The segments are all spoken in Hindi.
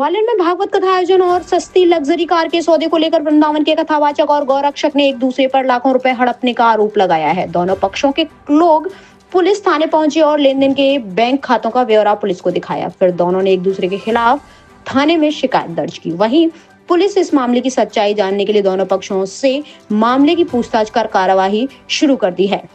ग्वालियर में भागवत कथा आयोजन और सस्ती लग्जरी कार के सौदे को लेकर वृंदावन के कथावाचक और गौरक्षक ने एक दूसरे पर लाखों रुपए हड़पने का आरोप लगाया है। दोनों पक्षों के लोग पुलिस थाने पहुंचे और लेन देन के बैंक खातों का ब्यौरा पुलिस को दिखाया। फिर दोनों ने एक दूसरे के खिलाफ थाने में शिकायत दर्ज की। वहीं पुलिस इस मामले की सच्चाई जानने के लिए दोनों पक्षों से मामले की पूछताछ कर कार्यवाही शुरू कर दी है।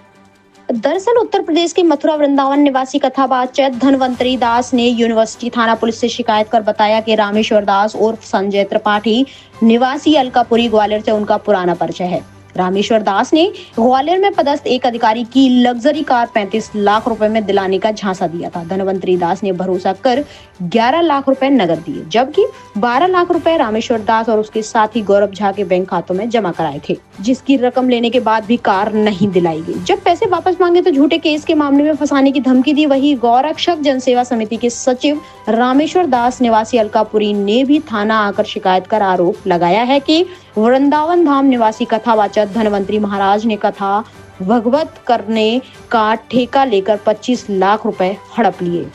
दरअसल उत्तर प्रदेश के मथुरा वृंदावन निवासी कथावाचक धनवंतरी दास ने यूनिवर्सिटी थाना पुलिस से शिकायत कर बताया कि रामेश्वर दास उर्फ संजय त्रिपाठी निवासी अलकापुरी ग्वालियर से उनका पुराना परिचय है। रामेश्वर दास ने ग्वालियर में पदस्थ एक अधिकारी की लग्जरी कार 35 लाख रुपए में दिलाने का झांसा दिया था। धनवंतरी दास ने भरोसा कर 11 लाख रुपए नगद दिए, जबकि 12 लाख रुपए रामेश्वर दास और उसके साथी गौरव झा के बैंक खातों में जमा कराए थे, जिसकी रकम लेने के बाद भी कार नहीं दिलाई गई। जब पैसे वापस मांगे तो झूठे केस के मामले में फंसाने की धमकी दी। वही गौरक्षक जनसेवा समिति के सचिव रामेश्वर दास निवासी अलकापुरी ने भी थाना आकर शिकायत कर आरोप लगाया है कि वृंदावन धाम निवासी कथावाचक धनवंतरी महाराज ने कथा भगवत करने का ठेका लेकर 25 लाख रुपए हड़प लिए।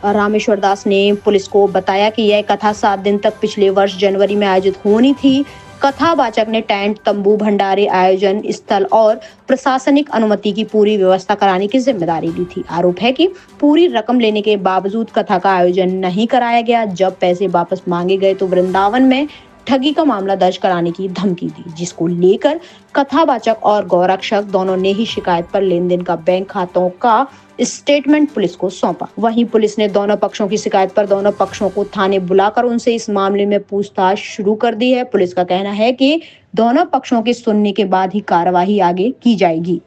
रामेश्वर दास ने पुलिस को बताया कि यह कथा 7 दिन तक पिछले वर्ष जनवरी में आयोजित होनी थी। कथावाचक ने टेंट, तंबू, भंडारे, आयोजन स्थल और प्रशासनिक अनुमति की पूरी व्यवस्था कराने की जिम्मेदारी ली थी। आरोप है कि पूरी रकम लेने के बावजूद कथा का आयोजन नहीं कराया गया। जब पैसे वापस मांगे गए तो वृंदावन में ठगी का मामला दर्ज कराने की धमकी दी, जिसको लेकर कथावाचक और गौरक्षक दोनों ने ही शिकायत पर लेन देन का बैंक खातों का स्टेटमेंट पुलिस को सौंपा। वहीं पुलिस ने दोनों पक्षों की शिकायत पर दोनों पक्षों को थाने बुलाकर उनसे इस मामले में पूछताछ शुरू कर दी है। पुलिस का कहना है कि दोनों पक्षों के सुनने के बाद ही कार्यवाही आगे की जाएगी।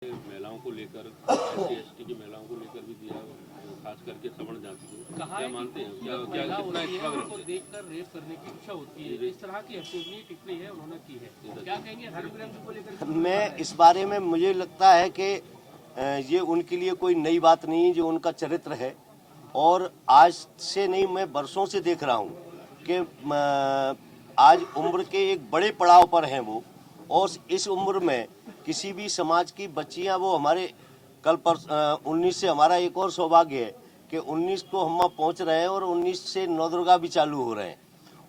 महिलाओं को लेकर SC/ST की महिलाओं को लेकर भी दिया, खास करके श्रवण जाति को क्या मानते हैं, क्या कितना इतना देखकर रेप करने की इच्छा होती है, इस तरह की अशोभनीय टिप्पणी है उन्होंने की है, क्या कहेंगे धर्म ग्रंथ को लेकर? मैं इस बारे में मुझे लगता है कि ये उनके लिए कोई नई बात नहीं है, जो उनका चरित्र है। और आज से नहीं, मैं वर्षों से देख रहा हूँ कि आज उम्र के एक बड़े पड़ाव पर हैं वो, और इस उम्र में किसी भी समाज की बच्चियाँ, वो हमारे कल पर 19 से हमारा एक और सौभाग्य है कि 19 को हम पहुँच रहे हैं और 19 से नवदुर्गा भी चालू हो रहे हैं।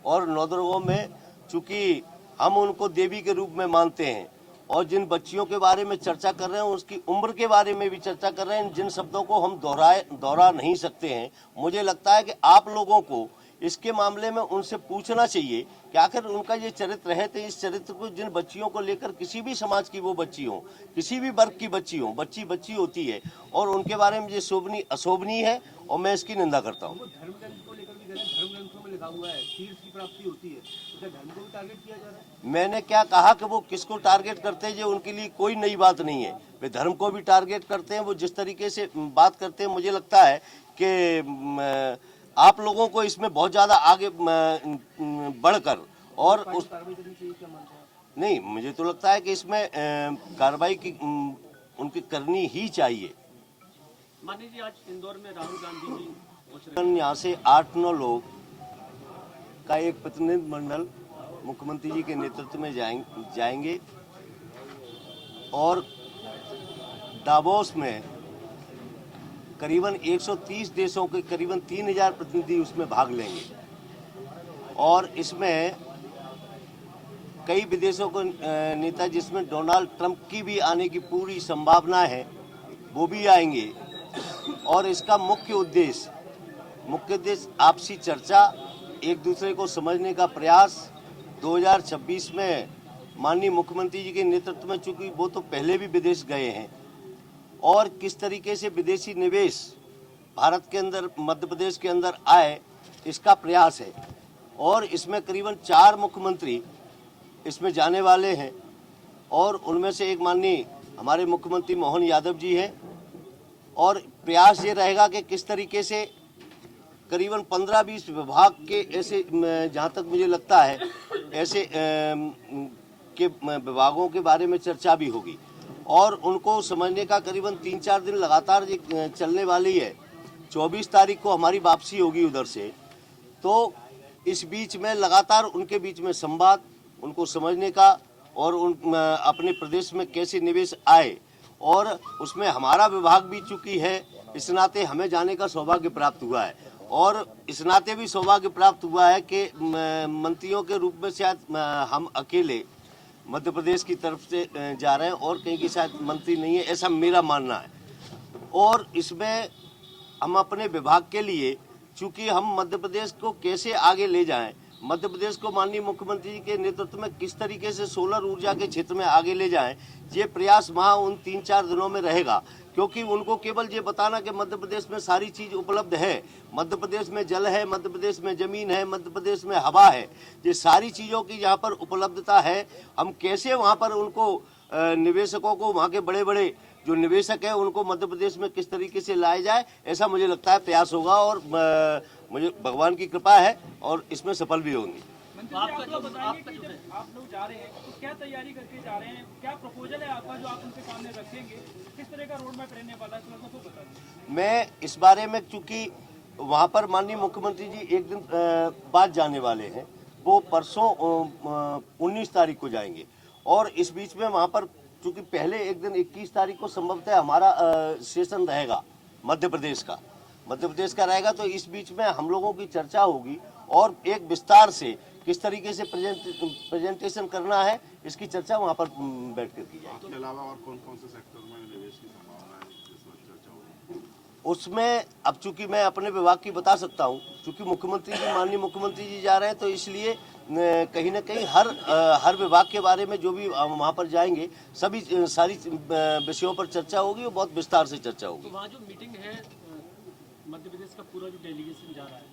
और नवदुर्गों में चूँकि हम उनको देवी के रूप में मानते हैं और जिन बच्चियों के बारे में चर्चा कर रहे हैं उसकी उम्र के बारे में भी चर्चा कर रहे हैं, जिन शब्दों को हम दोहरा नहीं सकते हैं। मुझे लगता है कि आप लोगों को इसके मामले में उनसे पूछना चाहिए कि आखिर उनका ये चरित्र है, तो इस चरित्र को जिन बच्चियों को लेकर, किसी भी समाज की वो बच्ची हो, किसी भी वर्ग की बच्ची हो, बच्ची बच्ची होती है और उनके बारे में ये शोभनीय अशोभनीय है और मैं इसकी निंदा करता हूँ। धर्म ग्रंथ को लेकर भी धर्म ग्रंथों में लिखा हुआ है तीर्थ की प्राप्ति होती है, तो धर्म को भी टारगेट किया जा रहा है। मैंने क्या कहा कि वो किसको टारगेट करते हैं, ये उनके लिए कोई नई बात नहीं है। वे धर्म को भी टारगेट करते हैं। वो जिस तरीके से बात करते हैं, मुझे लगता है कि आप लोगों को इसमें बहुत ज़्यादा आगे बढ़कर और उस नहीं, मुझे तो लगता है कि इसमें कार्रवाई की उनकी करनी ही चाहिए। मानिए जी, आज इंदौर में राहुल गांधी जी पहुंच रहे हैं, यहाँ से 8-9 लोग का एक प्रतिनिधि मंडल मुख्यमंत्री जी के नेतृत्व में जाएंगे और दावोस में करीबन 130 देशों के करीबन 3000 प्रतिनिधि उसमें भाग लेंगे। और इसमें कई विदेशों के नेता, जिसमें डोनाल्ड ट्रंप की भी आने की पूरी संभावना है, वो भी आएंगे। और इसका मुख्य उद्देश्य आपसी चर्चा, एक दूसरे को समझने का प्रयास। 2026 में माननीय मुख्यमंत्री जी के नेतृत्व में, चूंकि वो तो पहले भी विदेश गए हैं, और किस तरीके से विदेशी निवेश भारत के अंदर, मध्य प्रदेश के अंदर आए, इसका प्रयास है। और इसमें करीबन 4 मुख्यमंत्री इसमें जाने वाले हैं और उनमें से एक माननीय हमारे मुख्यमंत्री मोहन यादव जी हैं। और प्रयास ये रहेगा कि किस तरीके से करीबन 15-20 विभाग के ऐसे, जहाँ तक मुझे लगता है, ऐसे के विभागों के बारे में चर्चा भी होगी और उनको समझने का करीबन 3-4 दिन लगातार चलने वाली है। 24 तारीख को हमारी वापसी होगी उधर से, तो इस बीच में लगातार उनके बीच में संवाद, उनको समझने का और अपने प्रदेश में कैसे निवेश आए, और उसमें हमारा विभाग भी चूंकि है, इस नाते हमें जाने का सौभाग्य प्राप्त हुआ है। और इस नाते भी सौभाग्य प्राप्त हुआ है कि मंत्रियों के रूप में शायद हम अकेले मध्य प्रदेश की तरफ से जा रहे हैं और कहीं की शायद मंत्री नहीं है, ऐसा मेरा मानना है। और इसमें हम अपने विभाग के लिए, चूंकि हम मध्य प्रदेश को कैसे आगे ले जाएं, मध्य प्रदेश को माननीय मुख्यमंत्री जी के नेतृत्व में किस तरीके से सोलर ऊर्जा के क्षेत्र में आगे ले जाएं, ये प्रयास वहाँ उन 3-4 दिनों में रहेगा। क्योंकि उनको केवल ये बताना कि मध्य प्रदेश में सारी चीज़ उपलब्ध है, मध्य प्रदेश में जल है, मध्य प्रदेश में ज़मीन है, मध्य प्रदेश में हवा है, ये सारी चीज़ों की यहाँ पर उपलब्धता है। हम कैसे वहाँ पर उनको निवेशकों को, वहाँ के बड़े बड़े जो निवेशक है उनको मध्य प्रदेश में किस तरीके से लाया जाए, ऐसा मुझे लगता है प्रयास होगा और मुझे भगवान की कृपा है और इसमें सफल भी होंगे। आप लोग जा रहे हैं तो क्या तैयारी करके जा रहे हैं, क्या प्रपोजल है आपका जो आप उनके सामने रखेंगे, किस तरह का रोड मैप रहने वाला है, तो बता दीजिए। मैं इस बारे में, चूंकि वहाँ पर माननीय मुख्यमंत्री जी एक दिन बाद जाने वाले हैं, वो परसों 19 तारीख को जाएंगे और इस बीच में वहाँ पर चूंकि पहले एक दिन 21 तारीख को संभवतः हमारा सेशन रहेगा मध्य प्रदेश का रहेगा, तो इस बीच में हम लोगों की चर्चा होगी और एक विस्तार से किस तरीके से प्रेजेंटेशन करना है, इसकी चर्चा वहाँ पर बैठ कर की जाएगी। इसके अलावा और कौन-कौन से सेक्टर में निवेश की संभावना है, जिसमें चर्चा होगी? उसमें अब चूंकि मैं अपने विभाग की बता सकता हूँ, चूंकि माननीय मुख्यमंत्री जी जा रहे हैं, तो इसलिए कहीं ना कहीं हर विभाग के बारे में जो भी वहाँ पर जाएंगे सारी विषयों पर चर्चा होगी और बहुत विस्तार से चर्चा होगी। तो वहाँ जो मीटिंग है, मध्य प्रदेश का पूरा जो डेलीगेशन जा रहा है,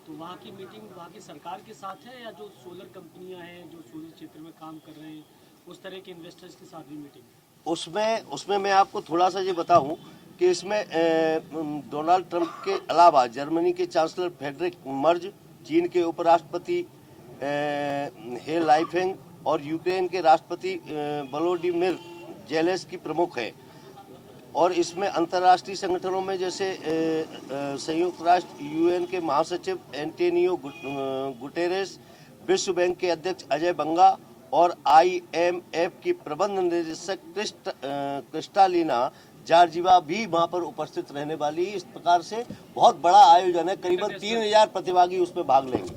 तो वहाँ की मीटिंग वहाँ की सरकार के साथ है या जो सोलर कंपनियां हैं जो सोलर क्षेत्र में काम कर रहे हैं उस तरह के इन्वेस्टर्स के साथ भी मीटिंग है? उसमें मैं आपको थोड़ा सा ये बताऊं कि इसमें डोनाल्ड ट्रंप के अलावा जर्मनी के चांसलर फ्रेडरिक मर्ज, चीन के उपराष्ट्रपति हे लाइफेंग और यूक्रेन के राष्ट्रपति वोलोडिमिर जेलेंस्की प्रमुख हैं। और इसमें अंतर्राष्ट्रीय संगठनों में जैसे संयुक्त राष्ट्र यूएन के महासचिव एंटोनियो गुटेरेस, विश्व बैंक के अध्यक्ष अजय बंगा और IMF की प्रबंध निदेशक क्रिस्टालिना जॉर्जिवा भी वहाँ पर उपस्थित रहने वाली है। इस प्रकार से बहुत बड़ा आयोजन है, करीबन 3000 प्रतिभागी उसमें भाग लेंगे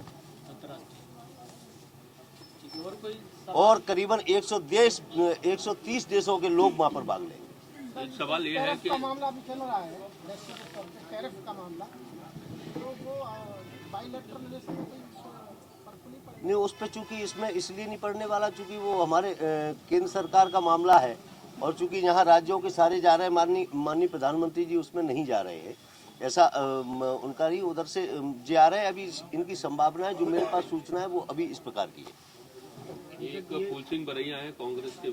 और करीबन 130 देशों के लोग वहाँ पर भाग लेंगे। एक सवाल ये है कि मामला अभी चल रहा है, टैरिफ का मामला, तो वो बाइलेटरल रिलेशन में कोई फर्क नहीं पड़ेगा? नहीं, उस पर चूंकि इसमें इसलिए नहीं पड़ने वाला चूंकि वो हमारे केंद्र सरकार का मामला है और चूंकि यहाँ राज्यों के सारे जा रहे हैं, माननीय प्रधानमंत्री जी उसमें नहीं जा रहे हैं, ऐसा उनका ही उधर से जे आ रहे हैं। अभी इनकी संभावना है, जो मेरे पास सूचना है वो अभी इस प्रकार की है। एक फूल सिंह बरैया है कांग्रेस के